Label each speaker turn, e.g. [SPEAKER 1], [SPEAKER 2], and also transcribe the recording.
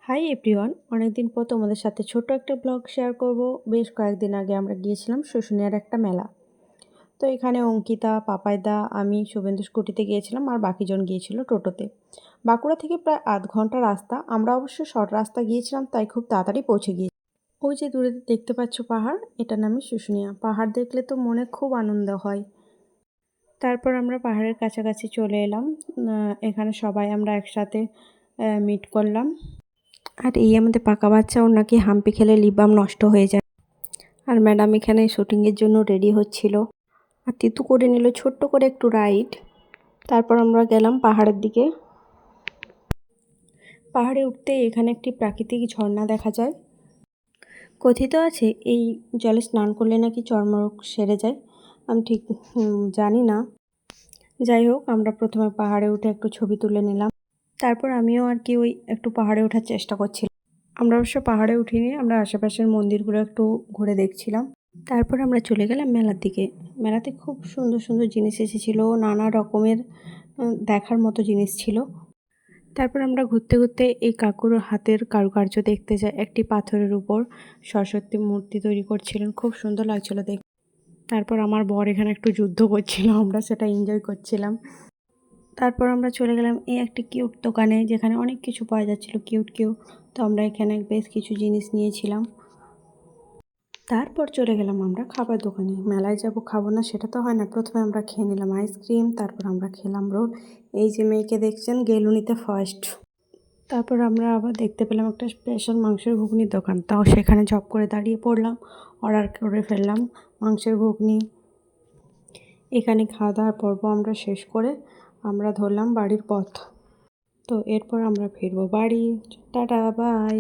[SPEAKER 1] Hi everyone, অনেকদিন পর তোমাদের সাথে ছোট্ট একটা ব্লগ শেয়ার করব। বেশ কয়েকদিন আগে আমরা গিয়েছিলাম শুশুনিয়ার একটা মেলা। তো এখানে অঙ্কিতা, পাপাইদা, আমি, শুভেন্দু স্কুটিতে গিয়েছিলাম আর বাকিজন গিয়েছিল টোটোতে। বাঁকুড়া থেকে প্রায় আধ ঘন্টা রাস্তা। আমরা অবশ্য শর্ট রাস্তা গিয়েছিলাম, তাই খুব তাড়াতাড়ি পৌঁছে গিয়েছি। ওই যে দূরে দেখতে পাচ্ছ পাহাড়, এটার নামই শুশুনিয়া। পাহাড় দেখলে তো মনে খুব আনন্দ হয়। তারপর আমরা পাহাড়ের কাছাকাছি চলে এলাম। এখানে সবাই আমরা একসাথে মিট করলাম। আর এই আমাদের পাকা বাচ্চা, ওর নাকি হাম্পি খেলে লিপ বাম নষ্ট হয়ে যায়। আর ম্যাডাম এখানে শুটিংয়ের জন্য রেডি হচ্ছিল। আর তিতু করে নিল ছোট্ট করে একটু রাইড। তারপর আমরা গেলাম পাহাড়ের দিকে। পাহাড়ে উঠতে এখানে একটি প্রাকৃতিক ঝর্ণা দেখা যায়। কথিত আছে এই জলে স্নান করলে নাকি চর্মরোগ সেরে যায়। আমি ঠিক জানি না। যাই হোক, আমরা প্রথমে পাহাড়ে উঠে একটু ছবি তুলে নিলাম। তারপর আমিও আর কি ওই একটু পাহাড়ে ওঠার চেষ্টা করছিলাম। আমরা অবশ্য পাহাড়ে উঠিনি, আমরা আশেপাশের মন্দিরগুলো একটু ঘুরে দেখছিলাম। তারপর আমরা চলে গেলাম মেলার দিকে। মেলাতে খুব সুন্দর সুন্দর জিনিস এসেছিলো, নানা রকমের দেখার মতো জিনিস ছিল। তারপর আমরা ঘুরতে ঘুরতে এই কাকুর হাতের কারুকার্য দেখতে যাই। একটি পাথরের উপর সরস্বতী মূর্তি তৈরি করছিলেন, খুব সুন্দর লাগছিল দেখতে। তারপর আমার বর এখানে একটু যুদ্ধ করছিল, আমরা সেটা এনজয় করছিলাম। তারপর আমরা চলে গেলাম এই একটি কিউট দোকানে, যেখানে অনেক কিছু পাওয়া যাচ্ছিলো কিউট কিউট। তো আমরা এখানে বেশ কিছু জিনিস নিয়েছিলাম। তারপর চলে গেলাম আমরা খাবার দোকানে। মেলায় যাব, খাবো না সেটা তো হয় না। প্রথমে আমরা খেয়ে নিলাম আইসক্রিম, তারপর আমরা খেলাম রোল। এই যে মেয়েকে দেখছেন গেলুনিতে ফার্স্ট। তারপর আমরা আবার দেখতে পেলাম একটা স্পেশাল মাংসের ঘুগনির দোকান, তাও সেখানে ঝপ করে দাঁড়িয়ে পড়লাম, অর্ডার করে ফেললাম মাংসের ঘুগনি। এখানে খাওয়া দাওয়ার পর্ব আমরা শেষ করে আমরা ধরলাম বাড়ির পথ। তো এরপর আমরা ফিরবো বাড়ি। Tata, by.